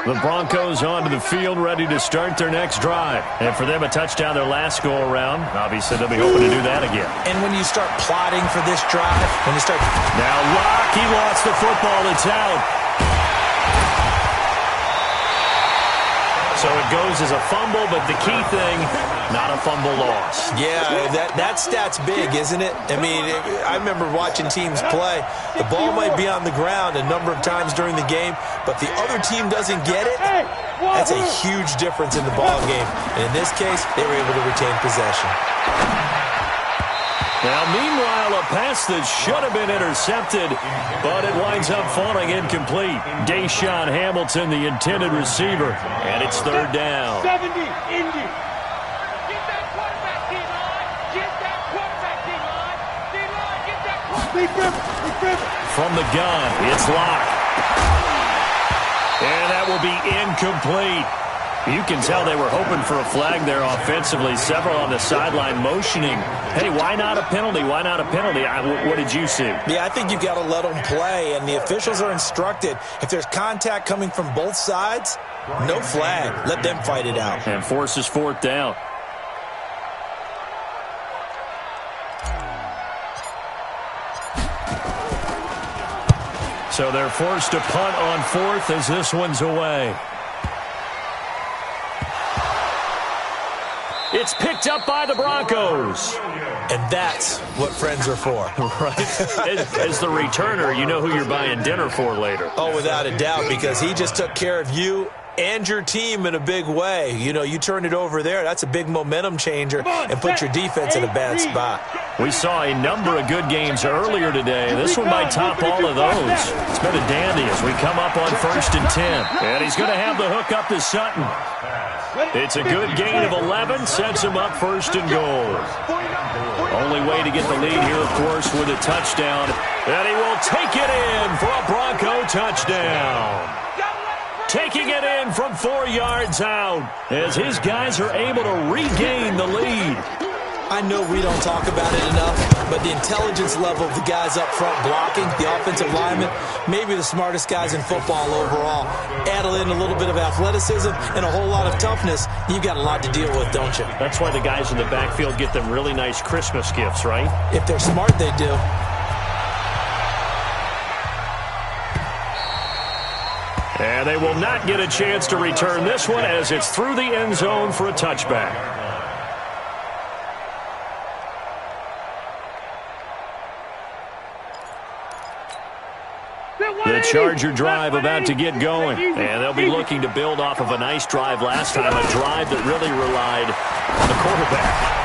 The Broncos onto the field, ready to start their next drive. And for them, a touchdown their last go-around. Obviously, they'll be hoping to do that again. And when you start plotting for this drive, when you start... Now Locke, he lost the football. It's out. So it goes as a fumble, but the key thing, not a fumble loss. Yeah, that stat's big, isn't it? I mean, I remember watching teams play. The ball might be on the ground a number of times during the game, but the other team doesn't get it. That's a huge difference in the ball game. And in this case, they were able to retain possession. Now, meanwhile, a pass that should have been intercepted, but it winds up falling incomplete. Deshaun Hamilton, the intended receiver, and it's third down. 70, Indy. Get that quarterback, D-line. Get that quarterback, D-line. D-line, get that quarterback. From the gun, it's locked. And that will be incomplete. You can tell they were hoping for a flag there offensively. Several on the sideline motioning. Hey, why not a penalty? Why not a penalty? What did you see? Yeah, I think you've got to let them play, and the officials are instructed. If there's contact coming from both sides, no flag. Let them fight it out. And forces fourth down. So they're forced to punt on fourth as this one's away. It's picked up by the Broncos. And that's what friends are for. Right. As the returner, you know who you're buying dinner for later. Oh, without a doubt, because he just took care of you and your team in a big way. You know, you turned it over there. That's a big momentum changer and put your defense in a bad spot. We saw a number of good games earlier today. This one might top all of those. It's been a dandy as we come up on 1st and 10. And he's going to have the hook up to Sutton. It's a good gain of 11, sets him up 1st and goal. Only way to get the lead here, of course, with a touchdown. And he will take it in for a Bronco touchdown. Taking it in from 4 yards out as his guys are able to regain the lead. I know we don't talk about it enough, but the intelligence level of the guys up front blocking, the offensive linemen, maybe the smartest guys in football overall. Add in a little bit of athleticism and a whole lot of toughness, you've got a lot to deal with, don't you? That's why the guys in the backfield get them really nice Christmas gifts, right? If they're smart, they do. And they will not get a chance to return this one as it's through the end zone for a touchback. The Charger drive about to get going. And they'll be looking to build off of a nice drive last time, a drive that really relied on the quarterback.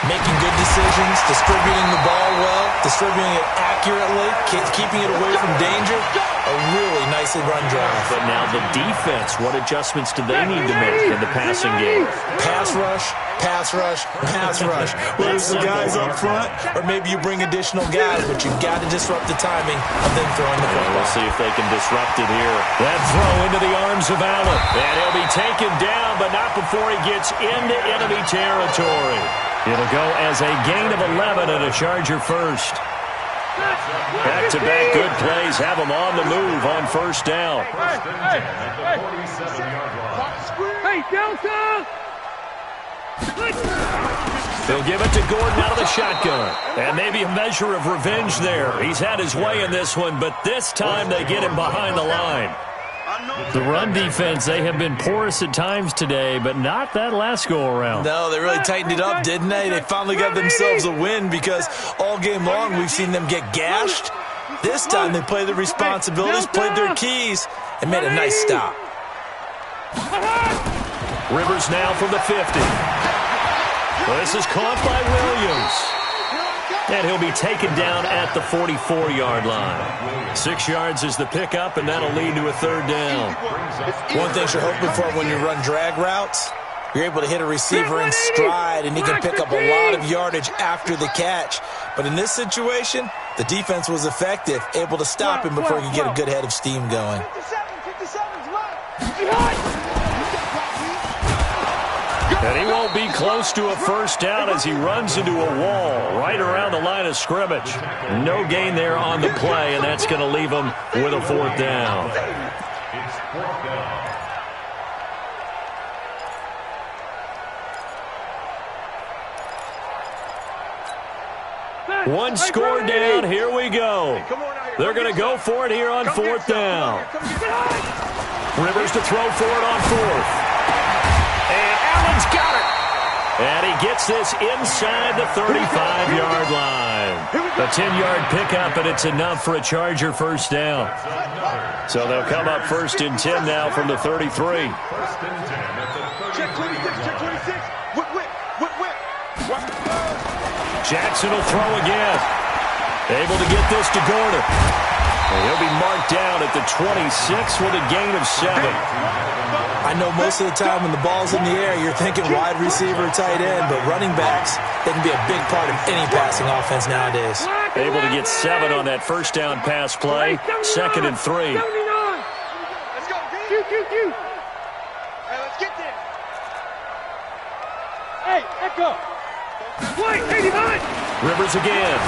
Making good decisions, distributing the ball well, distributing it accurately, keeping it away from danger. A really nicely run drive. But now the defense, what adjustments do they need to make in the passing game? Pass rush, pass rush, pass rush. Whether it's the guys up front or maybe you bring additional guys, but you've got to disrupt the timing of them throwing the football. We'll see if they can disrupt it here. That throw into the arms of Allen. And he'll be taken down, but not before he gets into enemy territory. It'll go as a gain of 11 and a Charger first. Back-to-back good plays have them on the move on 1st down. Hey, Delta! They'll give it to Gordon out of the shotgun. And maybe a measure of revenge there. He's had his way in this one, but this time they get him behind the line. The run defense, they have been porous at times today, but not that last go-around. No, they really tightened it up, didn't they? They finally got themselves a win because all game long we've seen them get gashed. This time they played their responsibilities, played their keys, and made a nice stop. Rivers now from the 50. Well, this is caught by Williams. And he'll be taken down at the 44-yard line. 6 yards is the pickup, and that'll lead to a 3rd down. One thing you're hoping for when you run drag routes, you're able to hit a receiver in stride, and he can pick up a lot of yardage after the catch. But in this situation, the defense was effective, able to stop him before he could get a good head of steam going. 57's left. And he won't be close to a 1st down as he runs into a wall right around the line of scrimmage. No gain there on the play, and that's going to leave him with a 4th down. It's 4th down. One score down. Here we go. They're going to go for it here on 4th down. Rivers to throw for it on 4th. Allen's got it. And he gets this inside the 35-yard line. A 10-yard pickup, and it's enough for a Charger first down. So they'll come up 1st and 10 now from the 33. Check 26, check 26. Whip. Jackson will throw again. Able to get this to Gordon. And he'll be marked down at the 26 with a gain of 7. I know most of the time when the ball's in the air, you're thinking wide receiver, tight end, but running backs, they can be a big part of any passing offense nowadays. Able to get 7 on that first down pass play. 2nd and 3. Let's go, D. Q. Hey, let's get there. Hey, echo. Wait, 89. Rivers again.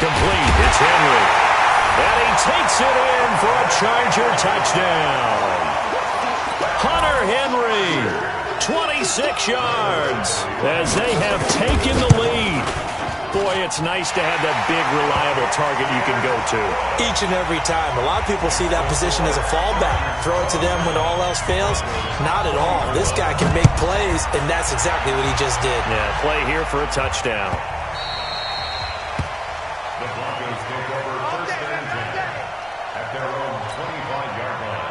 Complete. It's Henry. And he takes it in for a Charger touchdown. Hunter Henry, 26 yards as they have taken the lead. Boy, it's nice to have that big, reliable target you can go to. Each and every time. A lot of people see that position as a fallback. Throw it to them when all else fails. Not at all. This guy can make plays, and that's exactly what he just did. Yeah, play here for a touchdown. The Broncos take over 1st and 10 at their own 25-yard line.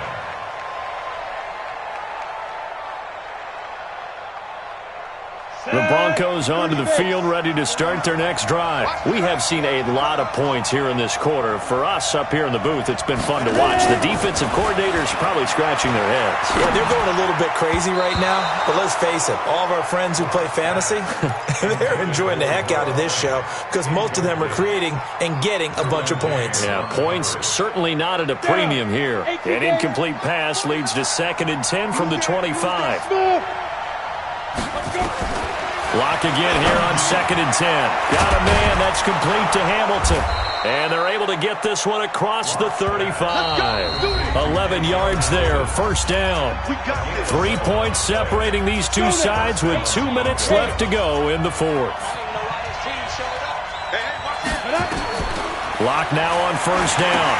The Broncos onto the field, ready to start their next drive. We have seen a lot of points here in this quarter. For us up here in the booth, it's been fun to watch. The defensive coordinators probably scratching their heads. Yeah, they're going a little bit crazy right now, but let's face it, all of our friends who play fantasy, they're enjoying the heck out of this show because most of them are creating and getting a bunch of points. Yeah, points certainly not at a premium here. An incomplete pass leads to 2nd and 10 from the 25. Block again here on 2nd and 10. Got a man. That's complete to Hamilton. And they're able to get this one across the 35. 11 yards there. First down. 3 points separating these two sides with 2 minutes left to go in the 4th. Block now on first down.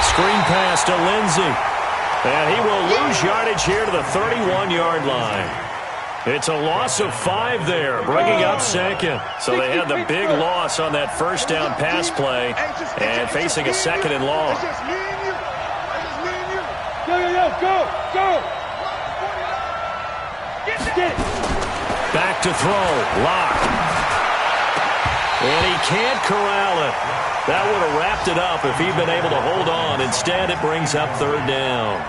Screen pass to Lindsey. And he will lose yardage here to the 31-yard line. It's a loss of 5 there, bringing up 2nd. So they had the big loss on that first down pass play and facing a 2nd and long. Go. Back to throw. Lock. And he can't corral it. That would have wrapped it up if he'd been able to hold on. Instead, it brings up 3rd down.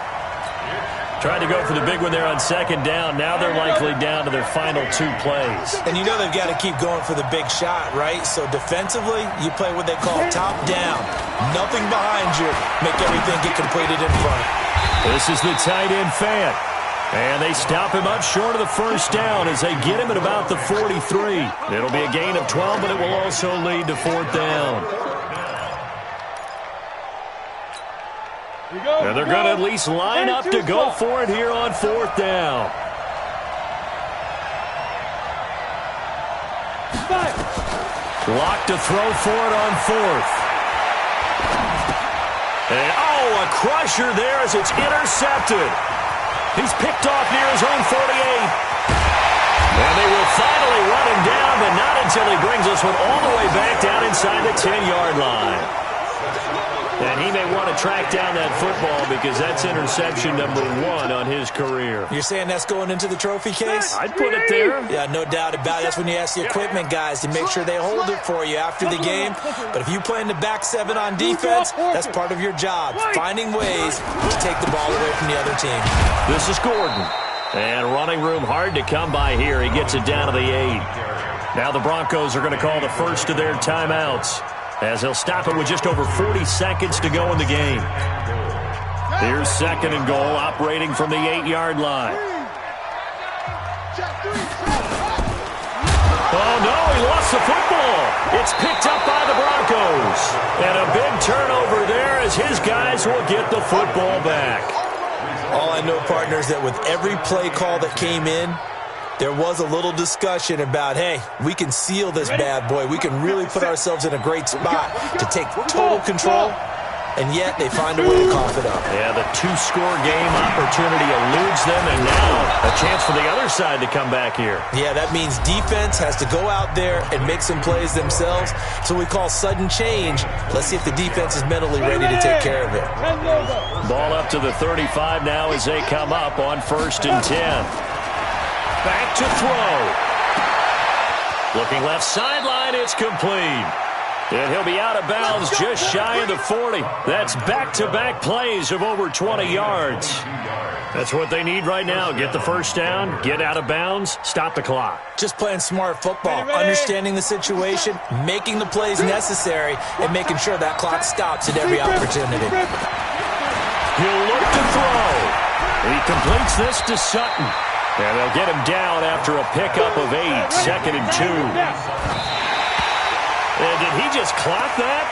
Tried to go for the big one there on 2nd down. Now they're likely down to their final 2 plays. And you know they've got to keep going for the big shot, right? So defensively, you play what they call top down. Nothing behind you. Make everything get completed in front. This is the tight end Fant. And they stop him up short of the first down as they get him at about the 43. It'll be a gain of 12, but it will also lead to 4th down. And they're going to at least line up to go for it here on 4th down. Lock to throw for it on 4th. And, a crusher there as it's intercepted. He's picked off near his own 48. And they will finally run him down, but not until he brings this one all the way back down inside the 10-yard line. And he may want to track down that football because that's interception number 1 on his career. You're saying that's going into the trophy case? I'd put it there. Yeah, no doubt about it. That's when you ask the equipment guys to make sure they hold it for you after the game. But if you play in the back 7 on defense, that's part of your job, finding ways to take the ball away from the other team. This is Gordon. And running room hard to come by here. He gets it down to the 8. Now the Broncos are going to call the first of their timeouts, as he'll stop it with just over 40 seconds to go in the game. Here's 2nd and goal, operating from the 8-yard line. Oh, no, he lost the football. It's picked up by the Broncos. And a big turnover there as his guys will get the football back. All I know, partners, that with every play call that came in, there was a little discussion about, hey, we can seal this bad boy. We can really put ourselves in a great spot to take total control. and yet they find a way to cough it up. Yeah, the two-score game opportunity eludes them, and now a chance for the other side to come back here. Yeah, that means defense has to go out there and make some plays themselves. So we call sudden change. Let's see if the defense is mentally ready to take care of it. Ball up to the 35 now as they come up on 1st and 10. Back to throw. Looking left sideline, it's complete. And he'll be out of bounds just shy of the 40. That's back-to-back plays of over 20 yards. That's what they need right now. Get the first down, get out of bounds, stop the clock. Just playing smart football, understanding the situation, making the plays necessary, and making sure that clock stops at every opportunity. He'll look to throw. He completes this to Sutton. And they'll get him down after a pickup of 8, 2nd and 2. And did he just clock that?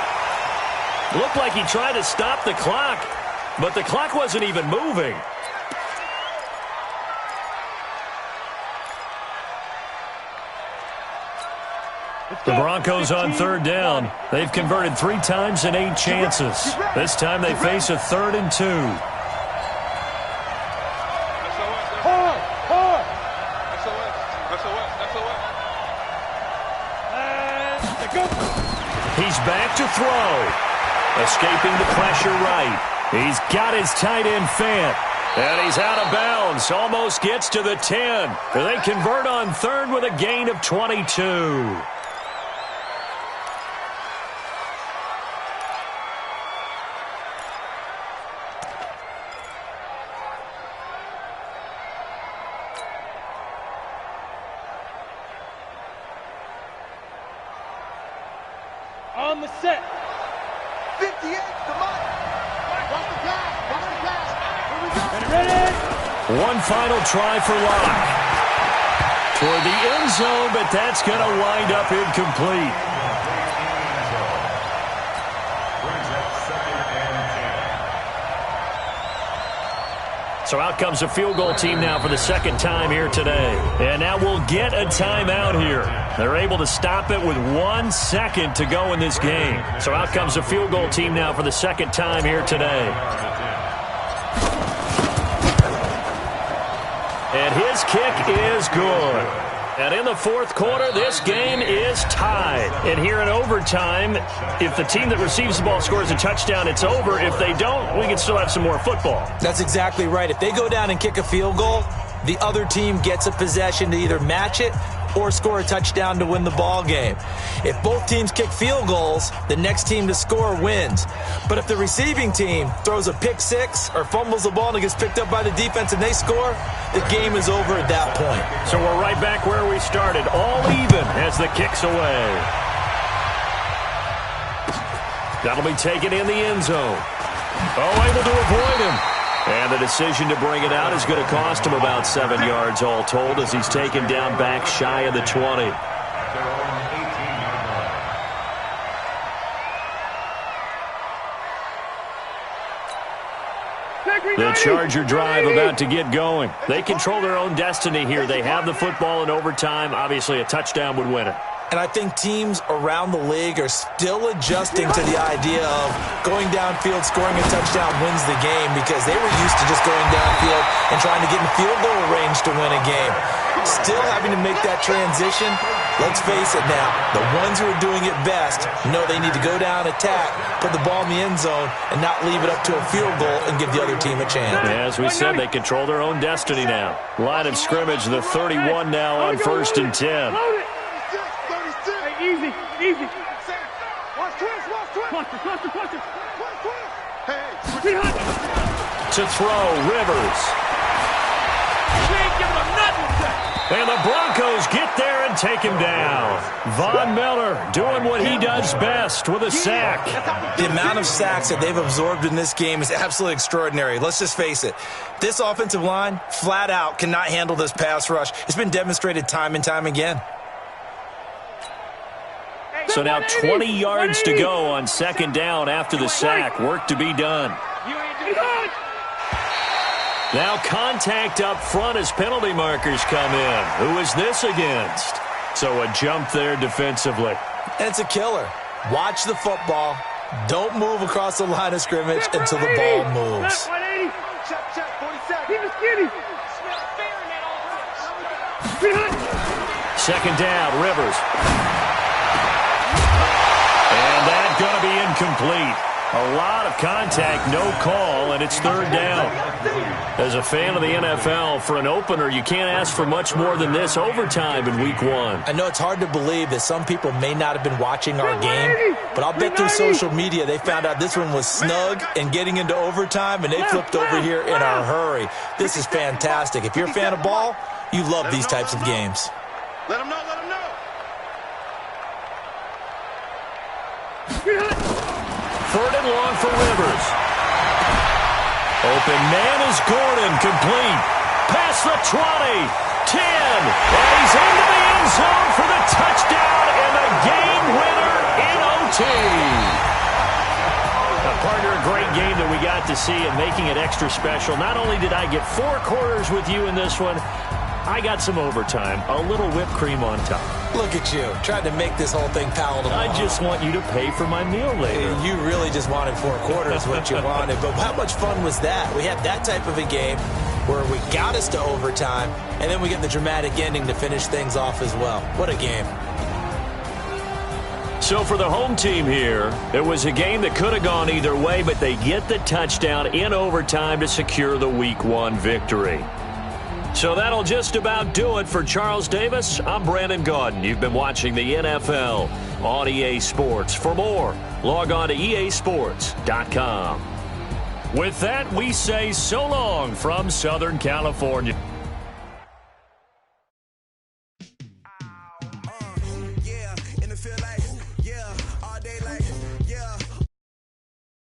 Looked like he tried to stop the clock, but the clock wasn't even moving. The Broncos on 3rd down. They've converted 3 times in 8 chances. This time they face a 3rd and 2. He's back to throw. Escaping the pressure right. He's got his tight end Fant. And he's out of bounds. Almost gets to the 10. They convert on 3rd with a gain of 22. On the set. 58, come on. Watch the pass. Watch the pass. Here we go. Ready? One final try for Locke. Toward the end zone, but that's going to wind up incomplete. So out comes a field goal team now for the 2nd time here today. And now we'll get a timeout here. They're able to stop it with 1 second to go in this game. So out comes a field goal team now for the 2nd time here today. And his kick is good. And in the 4th quarter, this game is tied. And here in overtime, if the team that receives the ball scores a touchdown, it's over. If they don't, we can still have some more football. That's exactly right. If they go down and kick a field goal, the other team gets a possession to either match it or score a touchdown to win the ball game. If both teams kick field goals, the next team to score wins. But if the receiving team throws a pick six or fumbles the ball and it gets picked up by the defense and they score, the game is over at that point. So we're right back where we started, all even as the kick's away. That'll be taken in the end zone. Oh, able to avoid him. And the decision to bring it out is going to cost him about 7 yards all told as he's taken down back shy of the 20. The Charger drive about to get going. They control their own destiny here. They have the football in overtime. Obviously, a touchdown would win it. And I think teams around the league are still adjusting to the idea of going downfield, scoring a touchdown wins the game because they were used to just going downfield and trying to get in field goal range to win a game. Still having to make that transition. Let's face it now, the ones who are doing it best know they need to go down, attack, put the ball in the end zone, and not leave it up to a field goal and give the other team a chance. As we said, they control their own destiny now. Line of scrimmage, the 31 now on 1st and 10. Easy, easy. Watch twist, watch twist. Cluster. Hey. To throw, Rivers. We ain't giving them nothing. And the Broncos get there and take him down. Von Miller doing what he does best with a sack. The amount of sacks that they've absorbed in this game is absolutely extraordinary. Let's just face it. This offensive line, flat out, cannot handle this pass rush. It's been demonstrated time and time again. So now 20 yards to go on 2nd down after the sack. Work to be done. Now contact up front as penalty markers come in. Who is this against? So a jump there defensively. And it's a killer. Watch the football. Don't move across the line of scrimmage until the ball moves. 180. Check, 47. Keep it skinny. Second down, Rivers. And that's going to be incomplete. A lot of contact, no call, and it's third down. As a fan of the NFL, for an opener, you can't ask for much more than this overtime in Week 1. I know it's hard to believe that some people may not have been watching our game, but I'll bet through social media they found out this one was snug and getting into overtime, and they flipped over here in a hurry. This is fantastic. If you're a fan of ball, you love these types of games. Let him know, let him know. Third and long for Rivers. Open man is Gordon, complete. Past the 20, 10, and he's into the end zone for the touchdown and the game winner in OT. Partner, a great game that we got to see and making it extra special. Not only did I get 4 quarters with you in this one, I got some overtime, a little whipped cream on top. Look at you, trying to make this whole thing palatable. I just want you to pay for my meal later. You really just wanted 4 quarters, what you wanted. But how much fun was that? We had that type of a game where we got us to overtime, and then we get the dramatic ending to finish things off as well. What a game. So for the home team here, it was a game that could have gone either way, but they get the touchdown in overtime to secure the Week 1 victory. So that'll just about do it for Charles Davis. I'm Brandon Gaudin. You've been watching the NFL on EA Sports. For more, log on to easports.com. With that, we say so long from Southern California.